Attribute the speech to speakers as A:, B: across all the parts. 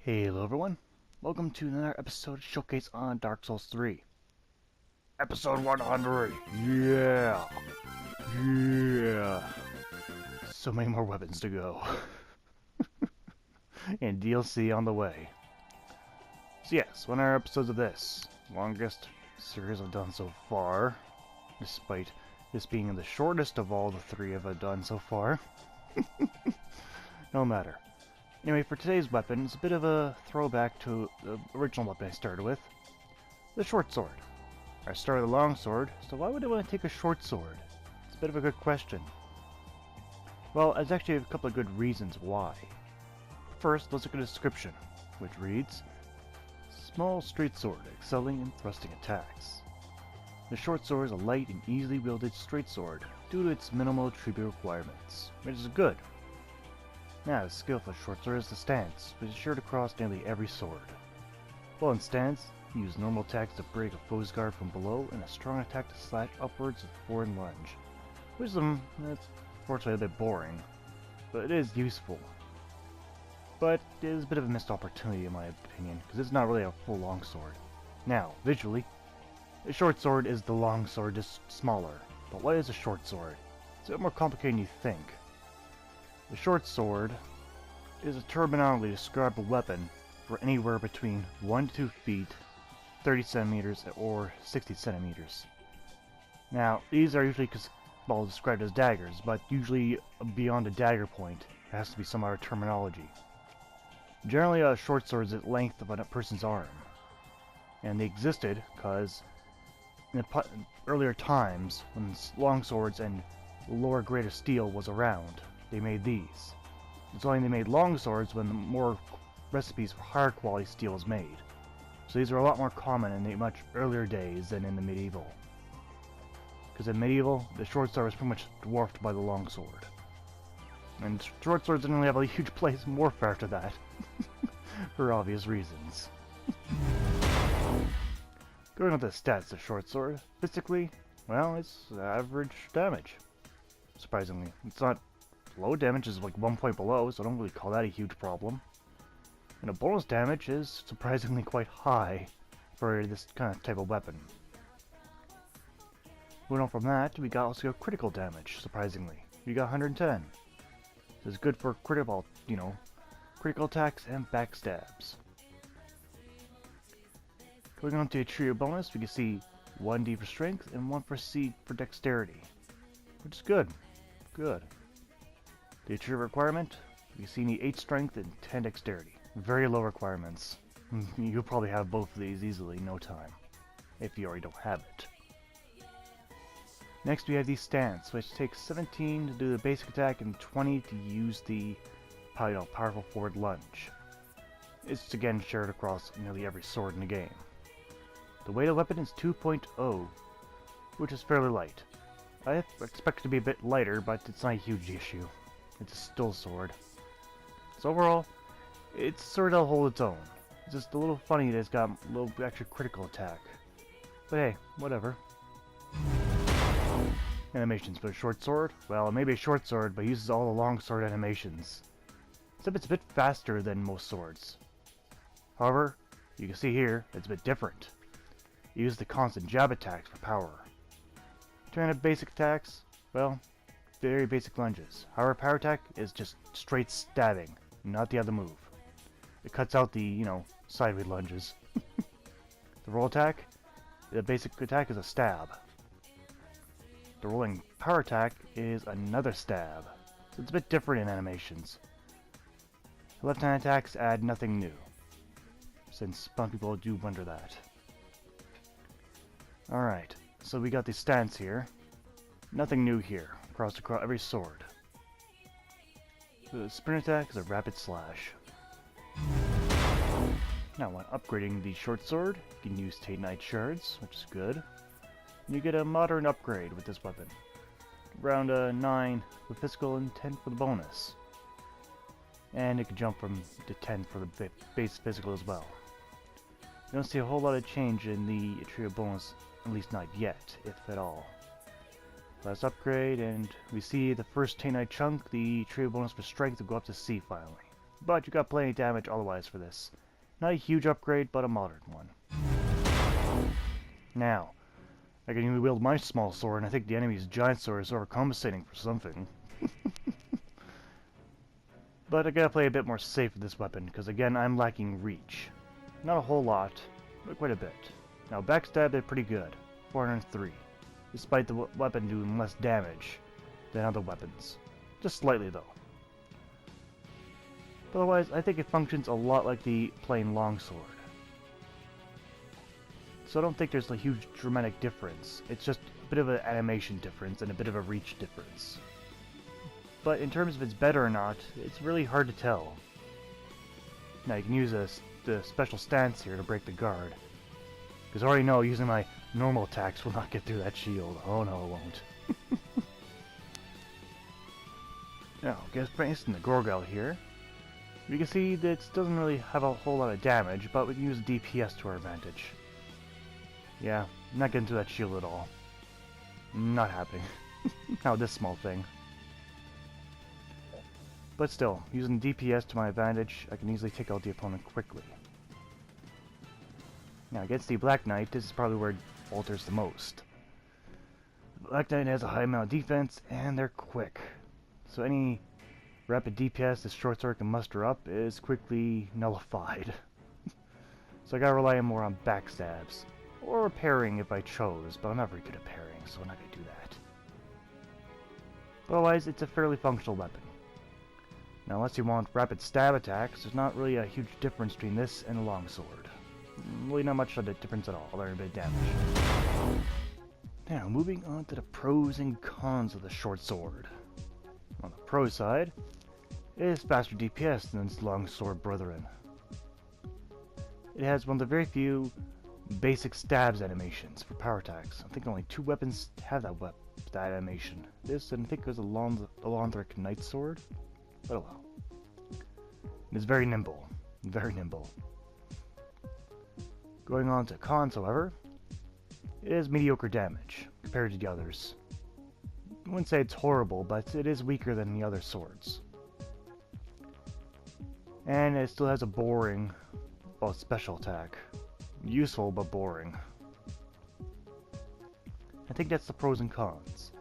A: Hello everyone, welcome to another episode showcase on Dark Souls 3. Episode 100! Yeah! Yeah! So many more weapons to go. And DLC on the way. So yes, 100 episodes of this. Longest series I've done so far. Despite this being the shortest of all the three I've done so far. No matter. Anyway, for today's weapon, it's a bit of a throwback to the original weapon I started with. The short sword. I started with a long sword, so why would I want to take a short sword? It's a bit of a good question. Well, there's actually a couple of good reasons why. First, let's look at the description, which reads, Small straight sword, excelling in thrusting attacks. The short sword is a light and easily wielded straight sword, due to its minimal tribute requirements, which is good. Now, the skill for the short sword is the stance, which is sure to cross nearly every sword. While in stance, you use normal attacks to break a foe's guard from below, and a strong attack to slash upwards with forward lunge. Wisdom, that's fortunately a bit boring, but it is useful. But it is a bit of a missed opportunity in my opinion, because it's not really a full longsword. Now, visually, the short sword is the longsword, just smaller. But what is a short sword? It's a bit more complicated than you think. The short sword is a terminology to describe a weapon for anywhere between 1 to 2 feet, 30 centimeters, or 60 centimeters. Now, these are usually described as daggers, but usually beyond a dagger point, it has to be some other terminology. Generally, a short sword is the length of a person's arm, and they existed because in earlier times, when long swords and lower grade of steel was around, they made these. It's only they made long swords when more recipes for higher quality steel was made. So these are a lot more common in the much earlier days than in the medieval. Because in medieval, the short sword was pretty much dwarfed by the long sword. And short swords didn't really have a huge place in warfare after that. For obvious reasons. Going on to the stats of short sword, physically, well, it's average damage. Surprisingly. It's not low damage, is like 1 point below, so I don't really call that a huge problem. And the bonus damage is surprisingly quite high for this kind of type of weapon. Moving on from that, we also got critical damage, surprisingly. We got 110. This is good for critical, critical attacks and backstabs. Going on to a trio bonus, we can see 1d for strength and 1 for C for dexterity. Which is good. Good. The achievement requirement, you see need 8 strength and 10 dexterity. Very low requirements. You'll probably have both of these easily in no time, if you already don't have it. Next we have the stance, which takes 17 to do the basic attack and 20 to use the powerful forward lunge. It's again shared across nearly every sword in the game. The weight of the weapon is 2.0, which is fairly light. I expect it to be a bit lighter, but it's not a huge issue. It's still a sword. So overall, it's sort of hold its own. It's just a little funny that it's got a little extra critical attack. But hey, whatever. Animations for a short sword? Well, it may be a short sword, but it uses all the long sword animations. Except it's a bit faster than most swords. However, you can see here, it's a bit different. It uses the constant jab attacks for power. Turn of basic attacks, well, very basic lunges. However, power attack is just straight stabbing, not the other move. It cuts out the, sideways lunges. The roll attack, the basic attack is a stab. The rolling power attack is another stab. So it's a bit different in animations. The left-hand attacks add nothing new, since some people do wonder that. Alright, so we got the stance here. Nothing new here, across every sword. The sprint attack is a rapid slash. Now when upgrading the short sword, you can use Titanite shards, which is good. You get a modern upgrade with this weapon. Around 9 for physical and 10 for the bonus. And it can jump from to 10 for the base physical as well. You don't see a whole lot of change in the trio bonus, at least not yet, if at all. Last upgrade, and we see the first Titanite chunk, the trio bonus for strength will go up to C finally. but you got plenty of damage otherwise for this. Not a huge upgrade, but a modern one. Now, I can even wield my small sword, and I think the enemy's giant sword is overcompensating for something. But I gotta play a bit more safe with this weapon, because again, I'm lacking reach. Not a whole lot, but quite a bit. Now, backstab, they're pretty good. 403. Despite the weapon doing less damage than other weapons. Just slightly, though. But otherwise, I think it functions a lot like the plain longsword. So I don't think there's a huge dramatic difference. It's just a bit of an animation difference and a bit of a reach difference. But in terms of it's better or not, it's really hard to tell. Now you can use the special stance here to break the guard. Because I already know using my normal attacks will not get through that shield. Oh no, it won't. Now, get placed in the Gorgal here. You can see that it doesn't really have a whole lot of damage, but we can use DPS to our advantage. Yeah, not getting through that shield at all. Not happening. Now this small thing. But still, using DPS to my advantage, I can easily take out the opponent quickly. Now against the Black Knight, this is probably where it alters the most. The Black Knight has a high amount of defense, and they're quick. So any rapid DPS this short sword can muster up is quickly nullified. So I gotta rely more on backstabs. Or parrying if I chose, but I'm not very good at parrying, so I'm not gonna do that. But otherwise, it's a fairly functional weapon. Now, unless you want rapid stab attacks, there's not really a huge difference between this and a longsword. Really not much of a difference at all, other than a bit of damage. Now, moving on to the pros and cons of the short sword. On the pro side, it is faster DPS than its longsword brethren. It has one of the very few basic stabs animations for power attacks. I think only 2 weapons have that animation. This, and I think, was a Lothric Knight Sword. But oh well. It's very nimble. Very nimble. Going on to cons, however, it is mediocre damage compared to the others. I wouldn't say it's horrible, but it is weaker than the other swords. And it still has a boring, well, special attack. Useful, but boring. I think that's the pros and cons.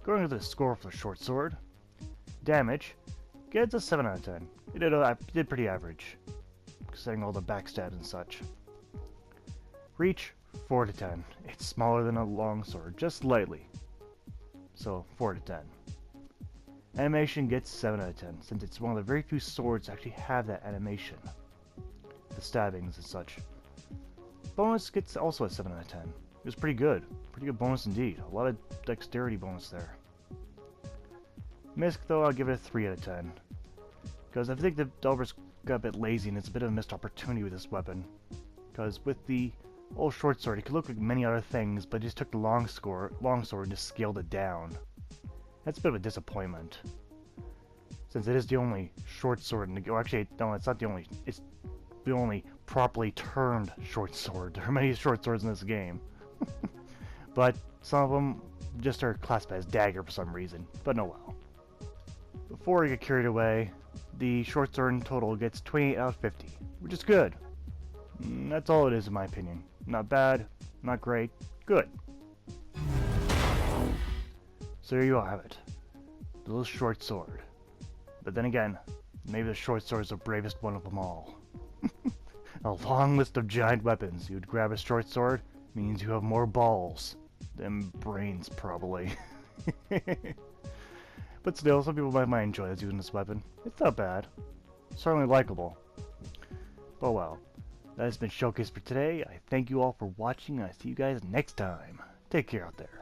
A: Going to the score for the short sword. Damage gets a 7 out of 10. It did pretty average, considering all the backstabs and such. Reach, 4 to 10. It's smaller than a longsword, just slightly. So, 4 to 10. Animation gets 7 out of 10, since it's one of the very few swords that actually have that animation. The stabbings and such. Bonus gets also a 7 out of 10. It was pretty good. Pretty good bonus indeed. A lot of dexterity bonus there. Misc, though, I'll give it a 3 out of 10. Because I think the developers got a bit lazy and it's a bit of a missed opportunity with this weapon. Because with the old short sword, it could look like many other things, but just took the longsword and just scaled it down. That's a bit of a disappointment. Since it is the only short sword in the game. Actually, no, it's not the only. It's the only properly termed short sword. There are many short swords in this game. But some of them just are classified as dagger for some reason. But no well. Before I get carried away, the short sword in total gets 28 out of 50, which is good. That's all it is in my opinion. Not bad, not great, good. So there you all have it. The little short sword. But then again, maybe the short sword is the bravest one of them all. A long list of giant weapons. You'd grab a short sword, means you have more balls than brains, probably. But still, some people might enjoy using this weapon. It's not bad. Certainly likable. Oh well. That has been Showcase for today. I thank you all for watching, and I see you guys next time. Take care out there.